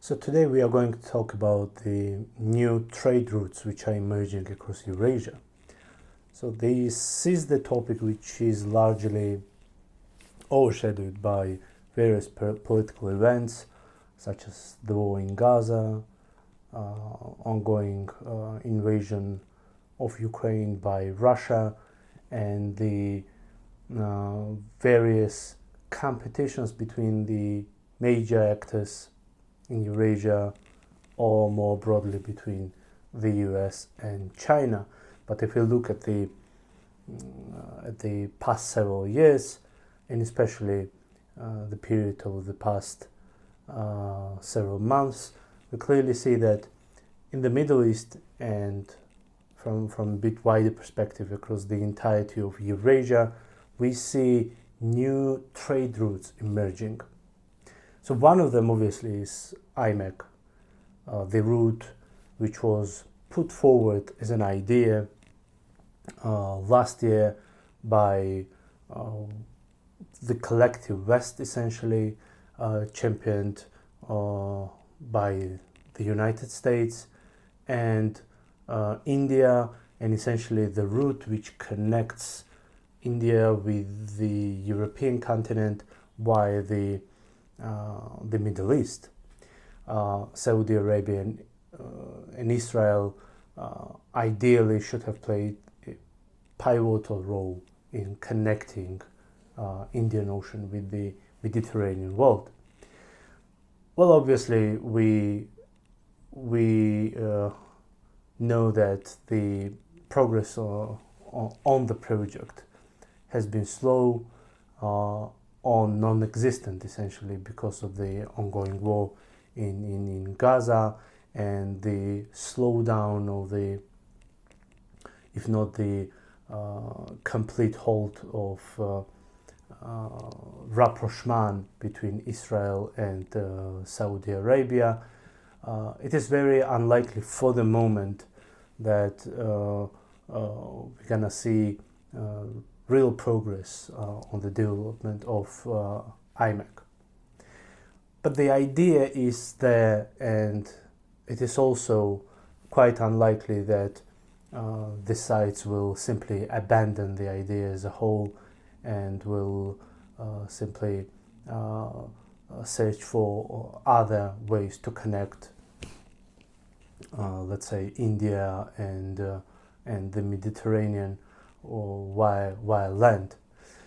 So today we are going to talk about the new trade routes which are emerging across Eurasia. So this is the topic which is largely overshadowed by various political events such as the war in Gaza, ongoing invasion of Ukraine by Russia, and the various competitions between the major actors in Eurasia, or more broadly between the US and China. But if you look at the past several years, and especially the period of the past several months, we clearly see that in the Middle East and from a bit wider perspective across the entirety of Eurasia, we see new trade routes emerging. So one of them obviously is IMEC, the route which was put forward as an idea last year by the collective West, essentially championed by the United States and India, and essentially the route which connects India with the European continent via the Middle East. Saudi Arabia and Israel ideally should have played a pivotal role in connecting Indian Ocean with the Mediterranean world. Well, obviously, we know that the progress on the project has been slow, or non-existent, essentially, because of the ongoing war in Gaza and the slowdown of the, if not the complete halt of rapprochement between Israel and Saudi Arabia. It is very unlikely for the moment that we're gonna see real progress on the development of IMEC. But the idea is there, and it is also quite unlikely that the sides will simply abandon the idea as a whole and will simply search for other ways to connect, let's say, India and the Mediterranean or via land.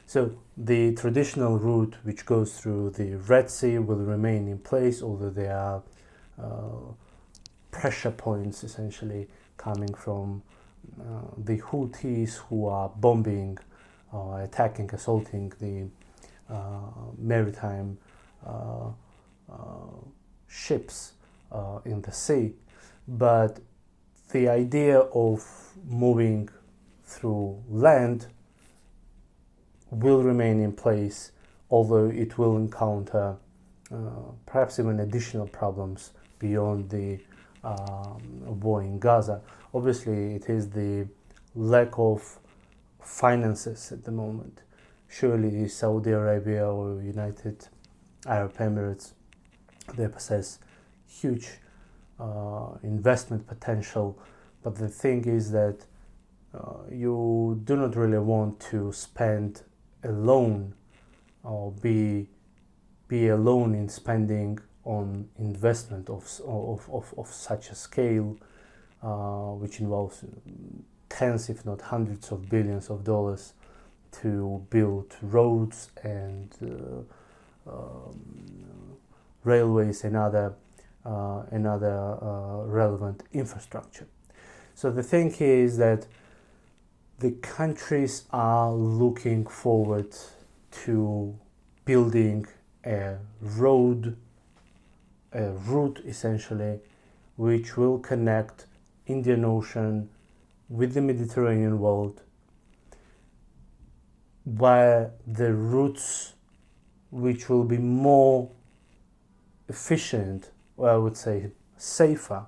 So the traditional route which goes through the Red Sea will remain in place, although there are pressure points essentially coming from the Houthis, who are bombing, attacking, assaulting the maritime ships in the sea. But the idea of moving through land will remain in place, although it will encounter perhaps even additional problems beyond the war in Gaza. Obviously, it is the lack of finances at the moment. Surely Saudi Arabia or United Arab Emirates, they possess huge investment potential, but the thing is that you do not really want to spend alone or be alone in spending on investment of such a scale, which involves tens, if not hundreds of billions of dollars to build roads and railways and other relevant infrastructure. So the thing is that the countries are looking forward to building a route essentially, which will connect Indian Ocean with the Mediterranean world, via the routes which will be more efficient, or I would say safer,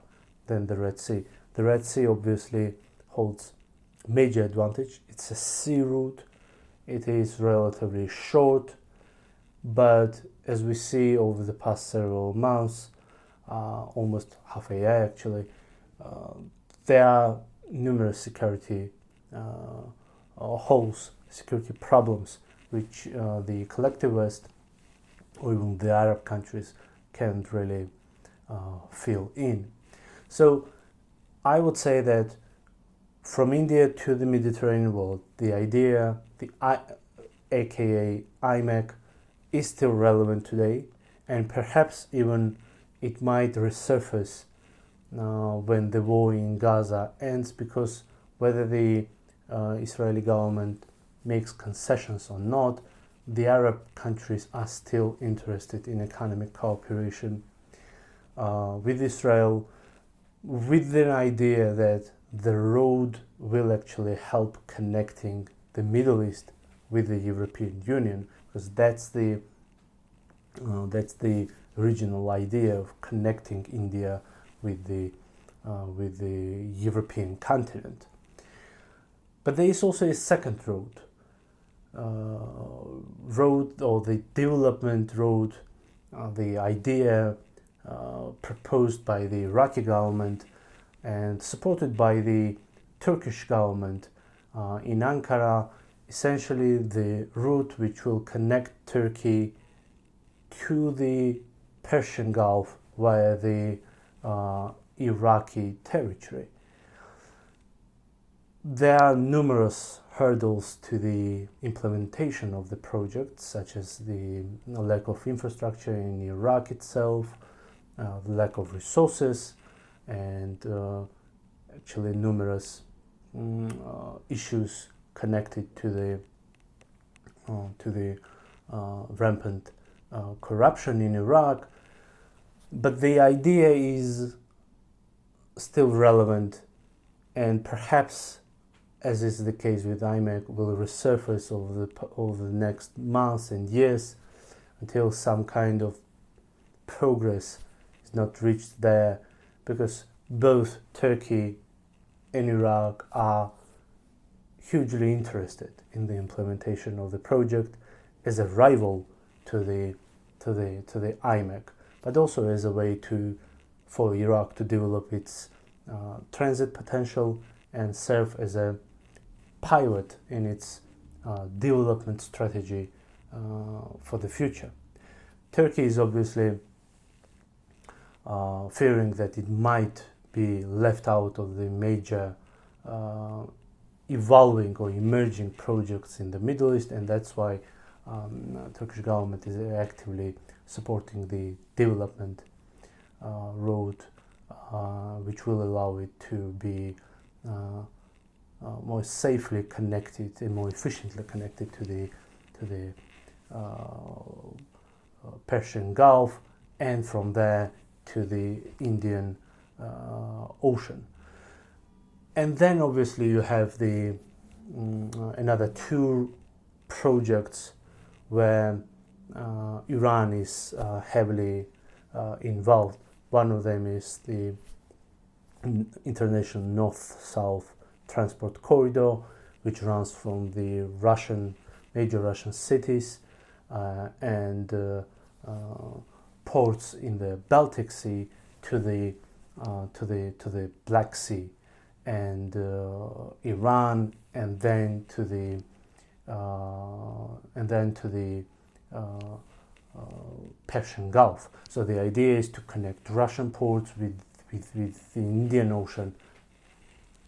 than the Red Sea. The Red Sea obviously holds major advantage. It's a sea route, it is relatively short, but as we see over the past several months, almost half a year actually, there are numerous security holes, security problems, which the collective West or even the Arab countries can't really fill in. So I would say that from India to the Mediterranean world, the idea, aka IMEC, is still relevant today, and perhaps even it might resurface when the war in Gaza ends, because whether the Israeli government makes concessions or not, the Arab countries are still interested in economic cooperation with Israel, with the idea that the road will actually help connecting the Middle East with the European Union, because that's the original idea of connecting India with the European continent. But there is also a second road, or the development road, the idea proposed by the Iraqi government and supported by the Turkish government in Ankara, essentially the route which will connect Turkey to the Persian Gulf via the Iraqi territory. There are numerous hurdles to the implementation of the project, such as the lack of infrastructure in Iraq itself, the lack of resources, and actually numerous issues connected to the rampant corruption in Iraq. But the idea is still relevant, and perhaps, as is the case with IMEC, will resurface over the next months and years until some kind of progress is not reached there, because both Turkey and Iraq are hugely interested in the implementation of the project as a rival to the IMEC, but also as a way for Iraq to develop its transit potential and serve as a pivot in its development strategy for the future. Turkey is obviously fearing that it might be left out of the major evolving or emerging projects in the Middle East, and that's why Turkish government is actively supporting the development road, which will allow it to be more safely connected and more efficiently connected to the Persian Gulf, and from there to the Indian Ocean. And then obviously you have the another two projects where Iran is heavily involved. One of them is the international north-south transport corridor, which runs from the major Russian cities and ports in the Baltic Sea to the Black Sea and Iran, and then to the Persian Gulf. So the idea is to connect Russian ports with the Indian Ocean.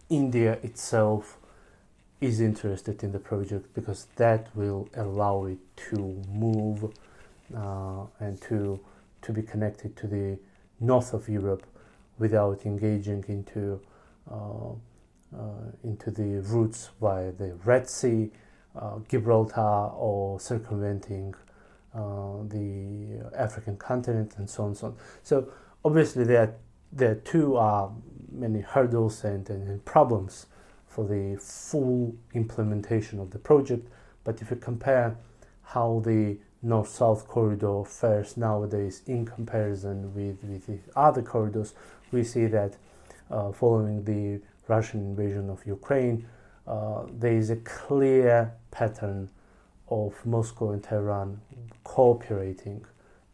India itself is interested in the project because that will allow it to move and to be connected to the north of Europe without engaging into the routes via the Red Sea, Gibraltar, or circumventing the African continent, and so on and so on. So obviously there are many hurdles and problems for the full implementation of the project. But if you compare how the north-south corridor fares nowadays in comparison with the other corridors, we see that following the Russian invasion of Ukraine, there is a clear pattern of Moscow and Tehran cooperating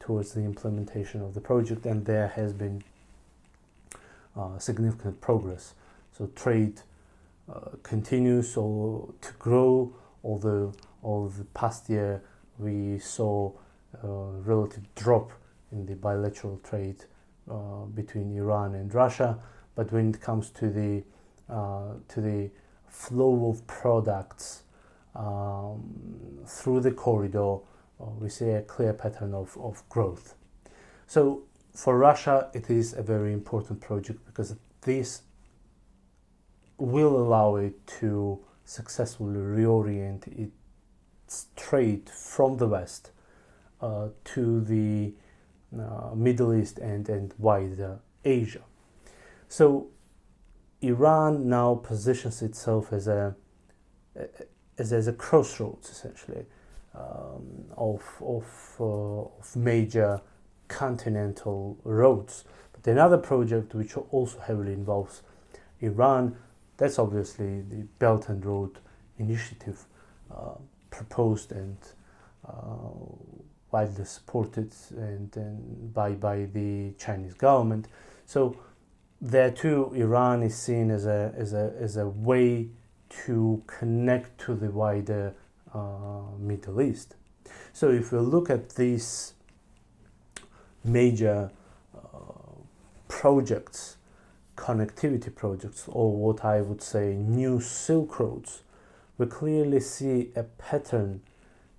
towards the implementation of the project, and there has been significant progress. So trade continues to grow, although over the past year we saw a relative drop in the bilateral trade between Iran and Russia. But when it comes to the flow of products through the corridor, we see a clear pattern of growth. So for Russia, it is a very important project because this will allow it to successfully reorient its trade from the West to the Middle East and wider Asia. So Iran now positions itself as a crossroads, essentially, of major continental roads. But another project which also heavily involves Iran, that's obviously the Belt and Road Initiative, proposed and widely supported and by the Chinese government. So there too, Iran is seen as a way to connect to the wider Middle East. So if we look at these major projects, connectivity projects, or what I would say new Silk Roads, we clearly see a pattern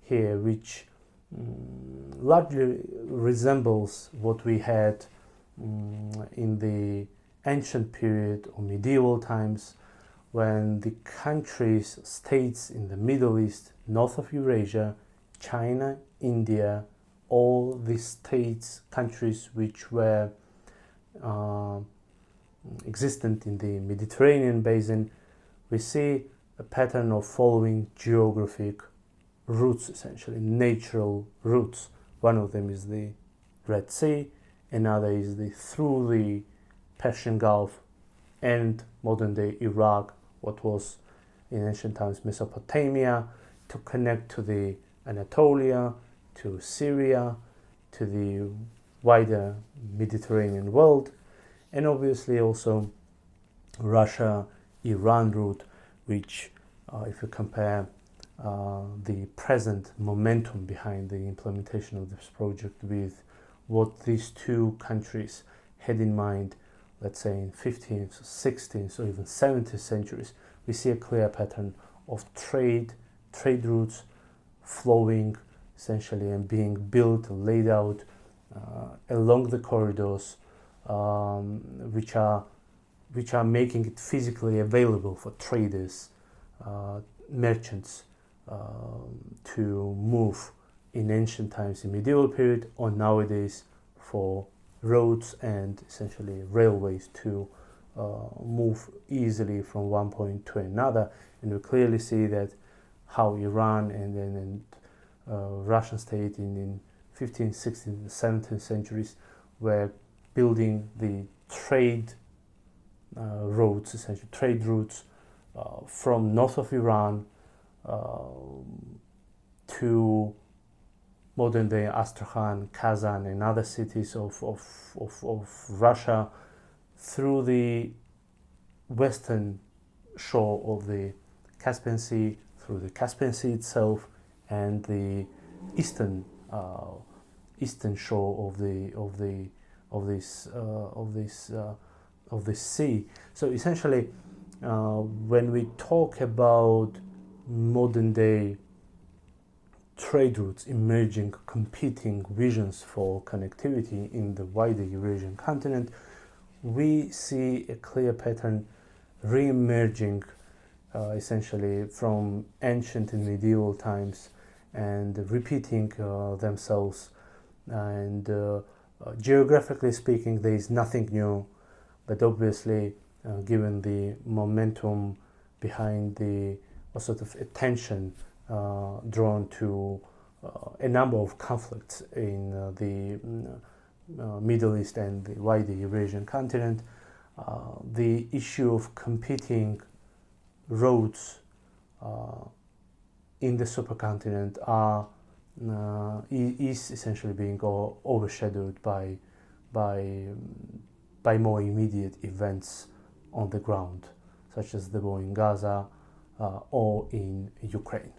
here which largely resembles what we had in the ancient period or medieval times, when the countries, states in the Middle East, north of Eurasia, China, India, all the states, countries which were existent in the Mediterranean basin, we see a pattern of following geographic routes, essentially natural routes. One of them is the Red Sea, another is through the Persian Gulf and modern day Iraq, what was in ancient times Mesopotamia, to connect to the Anatolia, to Syria, to the wider Mediterranean world, and obviously also Russia-Iran route, which if you compare the present momentum behind the implementation of this project with what these two countries had in mind, let's say in 15th, 16th, or even 17th centuries, we see a clear pattern of trade routes flowing essentially and being built, laid out along the corridors, which are making it physically available for traders, merchants to move in ancient times, in medieval period, or nowadays for roads and essentially railways to move easily from one point to another. And we clearly see that how Iran and Russian state in 15th, 16th, 17th centuries were building the trade roads, essentially trade routes from north of Iran to modern day Astrakhan, Kazan, and other cities of Russia, through the western shore of the Caspian Sea, through the Caspian Sea itself, and the eastern shore of this sea. So essentially, when we talk about modern day trade routes emerging, competing visions for connectivity in the wider Eurasian continent, we see a clear pattern re-emerging essentially from ancient and medieval times and repeating themselves. And geographically speaking, there is nothing new, but obviously given the momentum behind the sort of attention drawn to a number of conflicts in the Middle East and the wider Eurasian continent, the issue of competing roads in the supercontinent are is essentially being overshadowed by by more immediate events on the ground, such as the war in Gaza or in Ukraine.